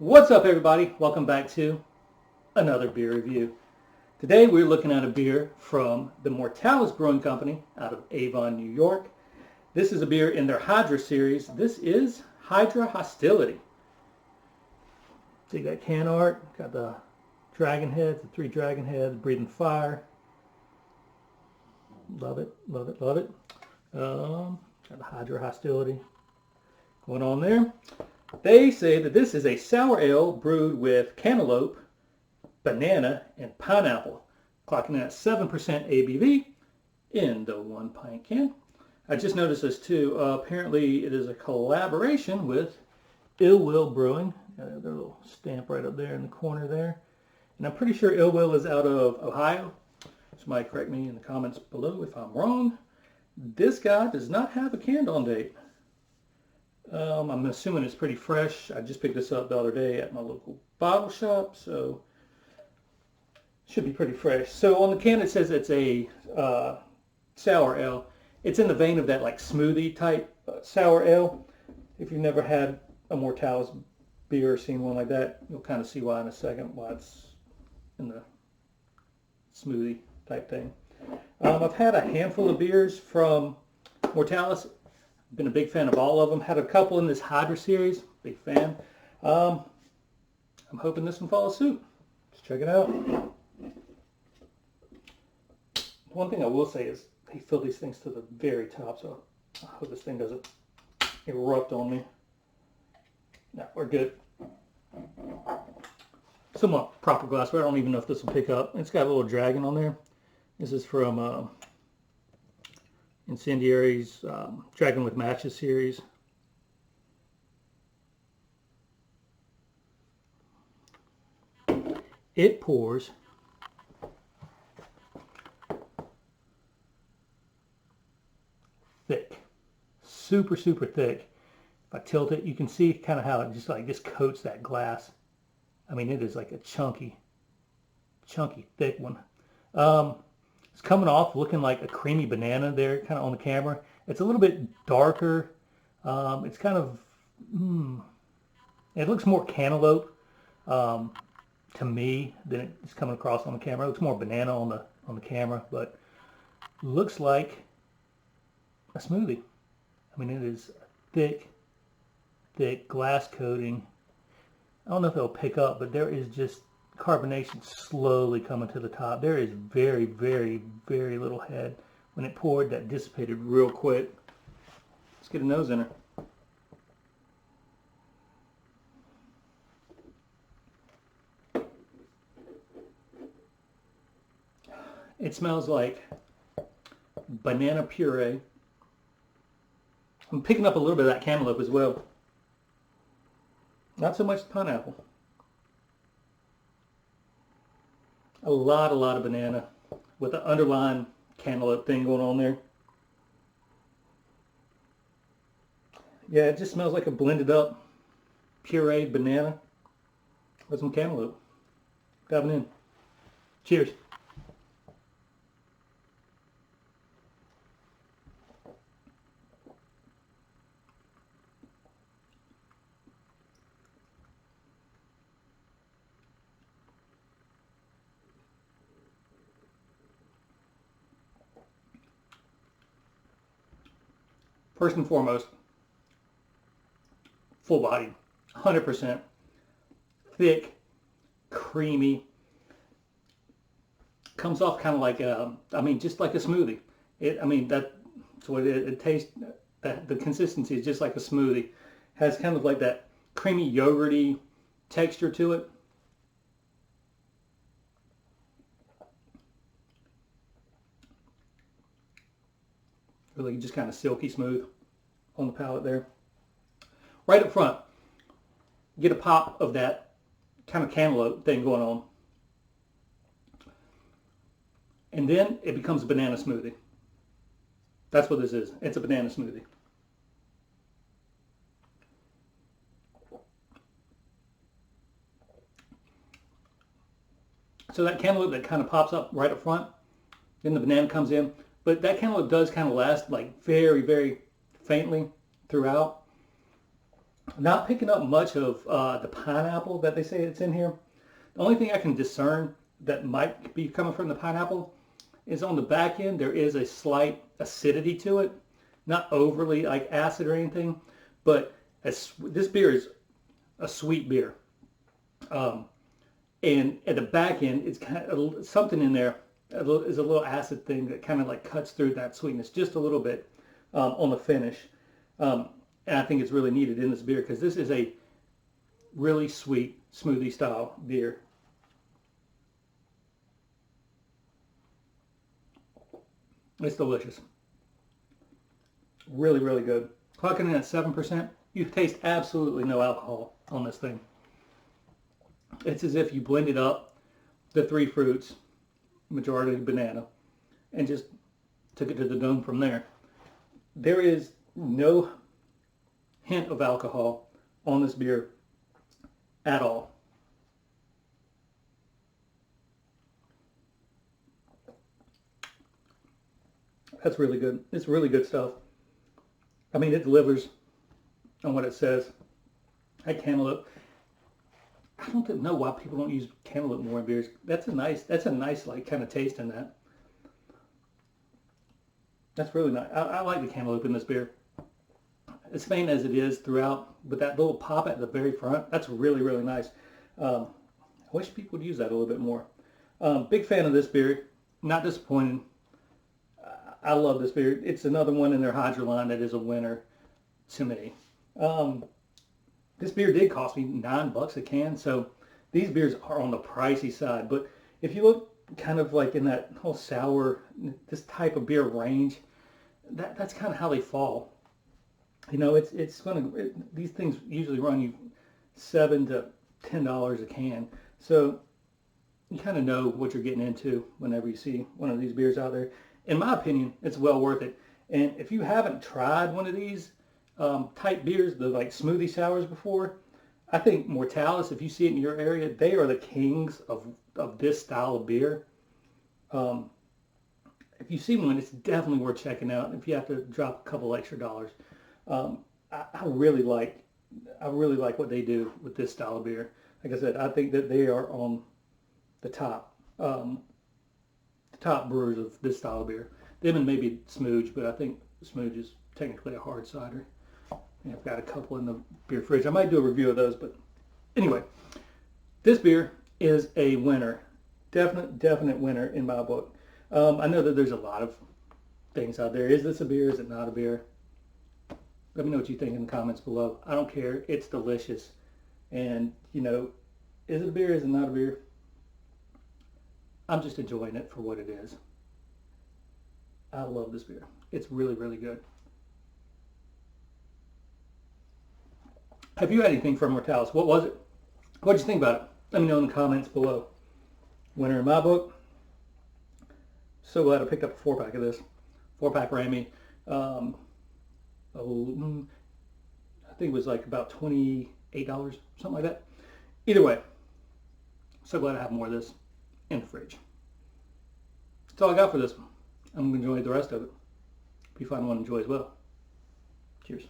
What's up, everybody? Welcome back to another beer review. Today we're looking at a beer from the Mortalis Brewing Company out of Avon, New York. This is a beer in their Hydra series. This is Hydra Hostility. See that can art, got the dragon heads, the 3 dragon heads, breathing fire. Love it, love it, love it. Got the Hydra Hostility going on there. They say that this is a sour ale brewed with cantaloupe, banana, and pineapple, clocking at 7% ABV in the 1 pint can. I just noticed this too. Apparently it is a collaboration with Ill Will Brewing. Got their little stamp right up there in the corner there. And I'm pretty sure Ill Will is out of Ohio. Somebody correct me in the comments below if I'm wrong. This guy does not have a canned on date. I'm assuming it's pretty fresh. I just picked this up the other day at my local bottle shop, so it should be pretty fresh. So on the can it says it's a sour ale. It's in the vein of that like smoothie type sour ale. If you've never had a Mortalis beer or seen one like that, you'll kind of see why in a second, why it's in the smoothie type thing. I've had a handful of beers from Mortalis. Been a big fan of all of them. Had a couple in this Hydra series. Big fan. I'm hoping this one follows suit. Let's check it out. One thing I will say is they fill these things to the very top, so I hope this thing doesn't erupt on me. No, we're good. Somewhat proper glassware. I don't even know if this will pick up. It's got a little dragon on there. This is from Incendiary's Dragon with Matches series. It pours thick, super thick. If I tilt it, you can see kind of how it just coats that glass. I mean, it is like a chunky thick one. It's coming off looking like a creamy banana there, kind of on the camera. It's a little bit darker. It's kind of, it looks more cantaloupe to me than it's coming across on the camera. It looks more banana on the camera, but looks like a smoothie. I mean, it is thick glass coating. I don't know if it'll pick up, but there is just carbonation slowly coming to the top. There is very little head. When it poured, that dissipated real quick. Let's get a nose in her. It smells like banana puree. I'm picking up a little bit of that cantaloupe as well. Not so much pineapple. A lot of banana with an underlying cantaloupe thing going on there. Yeah, it just smells like a blended up pureed banana with some cantaloupe. Diving in. Cheers. First and foremost, full bodied, 100%, thick, creamy, comes off kind of like just like a smoothie. That's what it tastes. The consistency is just like a smoothie. Has kind of like that creamy yogurty texture to it. Really just kind of silky smooth on the palate there. Right up front, get a pop of that kind of cantaloupe thing going on. And then it becomes a banana smoothie. That's what this is. It's a banana smoothie. So that cantaloupe that kind of pops up right up front, then the banana comes in. But that cantaloupe does kind of last like very faintly throughout. Not picking up much of the pineapple that they say it's in here. The only thing I can discern that might be coming from the pineapple is on the back end there is a slight acidity to it. Not overly like acid or anything, but this beer is a sweet beer. And at the back end, it's kind of something in there is a little acid thing that kind of like cuts through that sweetness just a little bit on the finish. And I think it's really needed in this beer because this is a really sweet smoothie style beer. It's delicious. Really, really good. Clocking in at 7%. You taste absolutely no alcohol on this thing. It's as if you blended up the three fruits, majority banana, and just took it to the dome from there. There is no hint of alcohol on this beer at all. That's really good. It's really good stuff. I mean, it delivers on what it says. That cantaloupe. I don't know why people don't use cantaloupe more in beers. That's a nice like kind of taste in that. That's really nice. I like the cantaloupe in this beer. As faint as it is throughout, but that little pop at the very front, that's really, really nice. I wish people would use that a little bit more. Big fan of this beer. Not disappointed. I love this beer. It's another one in their Hydra line that is a winner to me. This beer did cost me $9 a can, so these beers are on the pricey side. But if you look kind of like in that whole sour, this type of beer range, that's kind of how they fall. You know, these things usually run you $7 to $10 a can. So you kind of know what you're getting into whenever you see one of these beers out there. In my opinion, it's well worth it. And if you haven't tried one of these type beers, the like smoothie sours before, I think Mortalis, if you see it in your area, they are the kings of this style of beer. If you see one, it's definitely worth checking out. If you have to drop a couple extra dollars, I really like what they do with this style of beer. Like I said, I think that they are on the top brewers of this style of beer. Them and maybe Smooge, but I think Smooge is technically a hard cider. And I've got a couple in the beer fridge. I might do a review of those, but anyway, this beer is a winner. Definite winner in my book. I know that there's a lot of things out there. Is this a beer? Is it not a beer? Let me know what you think in the comments below. I don't care. It's delicious. And, you know, is it a beer? Is it not a beer? I'm just enjoying it for what it is. I love this beer. It's really, really good. Have you had anything from Mortalis? What was it? What did you think about it? Let me know in the comments below. Winner in my book. So glad I picked up a 4-pack of this. 4-pack ran me, I think it was like about $28, something like that. Either way, so glad I have more of this in the fridge. That's all I got for this one. I'm going to enjoy the rest of it. Hope you find one to enjoy as well. Cheers.